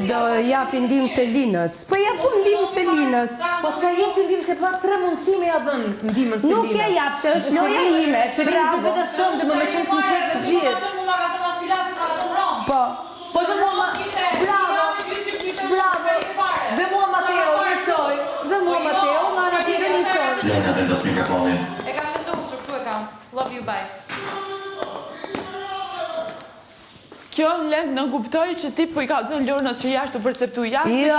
do japi ndihmë Selinës. Po japu ndihmë Selinës. Po sa jep ti ndihmë se pas 3 mundësime ja dhën ndihmën Selinës. Nuk ja jap, se është loja ime. Selina dhe vetes tonë dhe më qenë sinqert me gjithë. Po. Po dhe mua bravo. Dhe mua Mateo njësoj. Dhe mua Mateo nga ana tjetër njësoj. Lena dhe dos mikrofonin. E kam vendosur, këtu e kam. Love you, bye. Kjo Lend në kuptoj që ti po I ka thënë Lornës që jashtë të perceptu jashtë.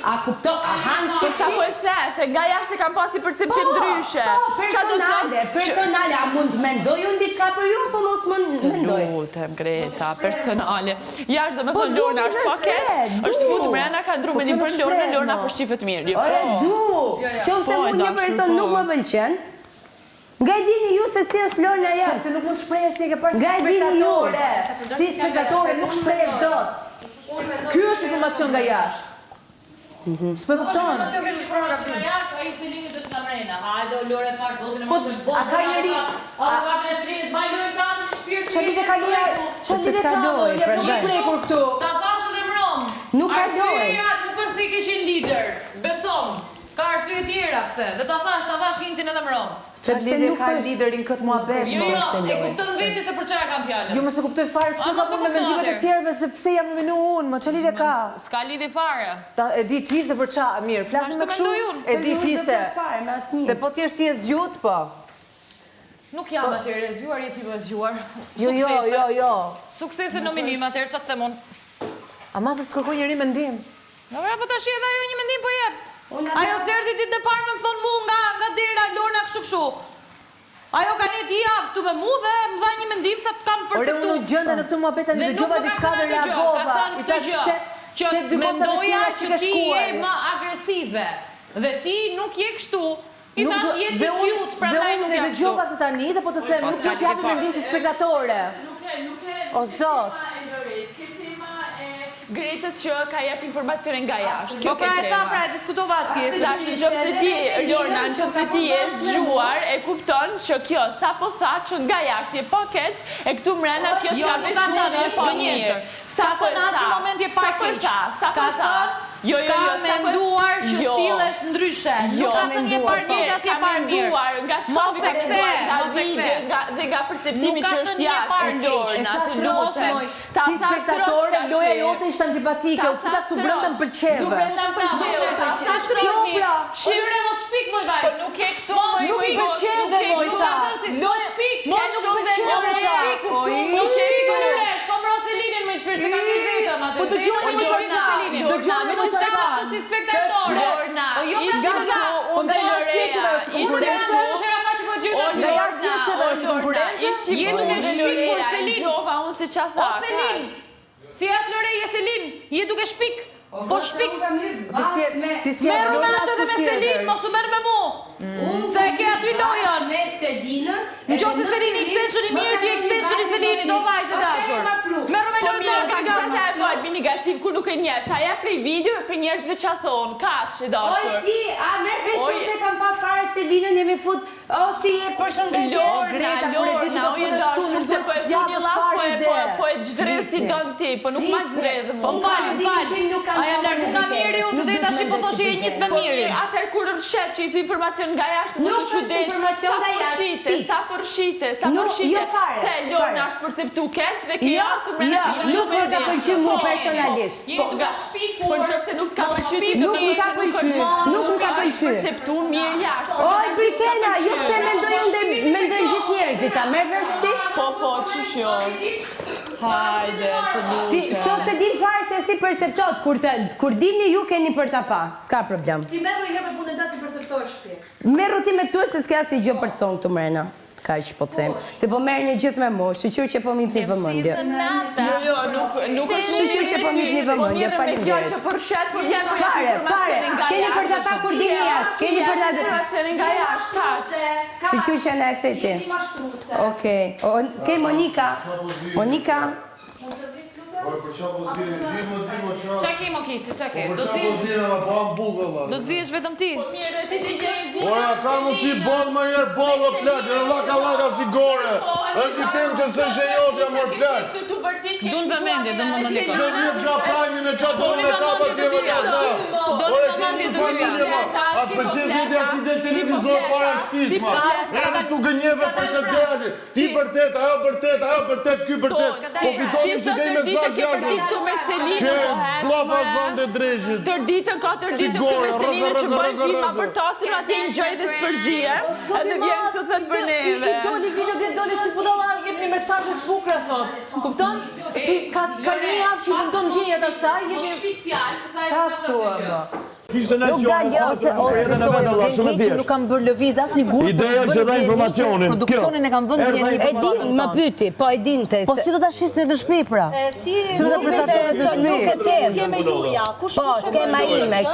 A kupto, a hanë që sa po e the nga jashtë kam pasi perceptim ndryshe. Personale, a mund të mendoj unë diçka për ju, apo mos më mendoj? Lutem, Greta, personale. Jashtë dhe me thënë Lorna është paket, është futë mrena, ka ndru mendim për Lorna, Lorna përshifet mirë. Ore, du, që se mund një person nuk më pëlqen, nga I dini ju se si është Lorna jashtë. Se nuk mund shprehesh si e ke parë si spektatore. Si spektatore nuk shprehesh dot. Ky është informacion nga jashtë. S'po e kupton. Ai Selinit është nga mrena. Hajde Lore pash zotin e mos a ka njëri a ka Selinit më lojë kanë në shpirt. Çfarë lidhje ka Lia? Çfarë lidhje ka Lia? Po i prekur këtu. Ta thash edhe mrom. Nuk ka dojë. Nuk është se ke qenë lider. Besom. Ka arsye tjera pse. Dhe ta thash hintin edhe mrom. Sepse nuk ka liderin këtë muhabet. Jo, e kupton vetë se për çfarë kam fjalën. Jo, mos e kuptoj fare çfarë ka me mendimet e tjerëve se pse jam në menu unë, më çfarë lidhje ka? S'ka lidhje fare. E di ti se për çfarë, mirë, flasim me kështu. E di ti se po ti je zgjut, po. Nuk jam atëherë e zgjuar, je ti e zgjuar. Jo. Suksese nominim atëherë çfarë them unë? Ama se të kërkoj njëri mendim. Jo, po tash edhe ajo një mendim po jep. Ajo serdi ditë e parë më thonë mu nga dera Lorna kështu. Ajo ka një javë këtu me mu dhe më dha një mendim sa të kam perceptuar. Ore, unë gjënda në këtë muhabet tani dëgjova diçka dhe reagova. I thash që mendoja që ti je më agresive dhe ti nuk je kështu. I thash je ti cute, prandaj nuk jam. Dhe unë dëgjova këtë tani dhe po të them, nuk do të japim mendim si spektatore. O zot. Gretës që ka jep informacione nga jashtë. Po pra e tha, pra e diskutova atë pjesë. Tash në qoftë se ti, Lorna, në qoftë se ti je zgjuar, e kupton që kjo sa po tha që nga jashtë je po keq, e këtu mrena kjo s'ka beshuar është gënjeshtër. Sa po në asnjë moment je pa keq. Ka thënë ka menduar që sillesh ndryshe. Nuk ka thënë je parë keq as je parë mirë. Mos e kthe. Dhe nga perceptimi që është jashtë Lorna, të lutem. Si spektatore, loja jote ishte antipatike, u futa këtu brenda më pëlqeve. Ta shpikja. Shire mos shpik më vajzë. Po nuk e këtu më Nuk më pëlqeve moj tha. Mos shpik. Mos nuk pëlqeve tha. Mos shpik në resh. Kom Roselinin më shpirt se ka një vetëm atë. Po dëgjoni më çfarë. Dëgjoni më çfarë ka. Si spektatore. Po jo Po nga jashtë është konkurrente. Nga jashtë është konkurrente. Je duke shpikur Selin. Gjova unë se çfarë tha. O Selin. Si as Lore je Selin. Je duke shpik. Po shpik. Ti si merru me atë dhe me Selin, mos u merr me mu. Se e ke aty lojën. Me Selinën. Nëse Selini extension I mirë, ti extension I Selinit, o vajzë dashur. Merru me lojën tonë ka gata. Po ai negativ kur nuk e njeh. Ta jap prej video për njerëzve ç'a thon. Kaç e dashur. Oj ti, a merr vesh se kam pa fare Selinën jemi fut. O si e përshëndetje. Greta, kur e di që do të ashtu nuk do të jap fare ide. Po e xhdres si don ti, po nuk ma xhdredh më. Po fal. A jam largu nga miri unë se deri tash po thosh je njët me mirin. Atëherë kur rrshet që I thu informacion nga jashtë, nuk është informacion nga jashtë. Sa përshite. Jo fare. Se Lorna është perceptu keq dhe kjo të nuk më ka pëlqyer mua personalisht. Je duke shpikur. Po nëse nuk ka pëlqyer, nuk më ka pëlqyer. Nuk më ka pëlqyer. Perceptu mirë jashtë. Oj Brikena, ju pse mendojnë gjithë njerëzit, ta merr vesh ti? Po, çush jo. Hajde, të lutem. Ti këto se din fare se si perceptohet kur dini ju keni për ta pa. S'ka problem. Ti merru një herë me punën ta si perceptohesh shpirt. Merru ti me tuaj se s'ka asgjë gjë për të thonë këtu mrena. Kaq po them. Se po merrni gjithë me mua, shqyr që po mipni vëmendje. Jo, nuk është shqyr që po mipni vëmendje, faleminderit. Që për shet por janë fare. Keni për ta pa kur dini jashtë, keni për ta informacione nga jashtë kaq. Shqyr që na e theti. Okej. Ke Monika. Monika. Qa ke mo kisi, qa ke? Do të zihesh vetëm ti? Oja, ka më që I bolë më njerë bolë o plek, në laka si gore. është I tem që së shë jodja më plek. Dun vëmendje kot. Në një qa prajmi në qa tonë me kapat tjeve lëna. Doni vëmendje të dyja. A të përqen vidi si del televizor para shpis, ma. Edhe tu gënjeve për të djali. Ti bërtet, ajo bërtet, ky bërtet. Po pitoni që gëj mesazh jashtë. Që blafa zande drejshit. Tër ditën ka tër ditën këtë Meseline që bëjnë filma për tasën atë i ngjoj dhe spërzije. Edhe vjen të thët për neve. I doli video dhe doli si budalla, jep një mesazhe të bukura thot. Kupton? Ka një javë që lëndon ndjenjat asaj, jep çfarë thua? Kishte në Nuk kam bërë lëviz asnjë grup. Ideja që dha informacionin. Produksionin e kam vënë një E din, më pyti, po e dinte. Po si do ta shisni në shtëpi pra? Si do ta prezantohet në shtëpi? Nuk e them. Skema juja. Po, skema ime.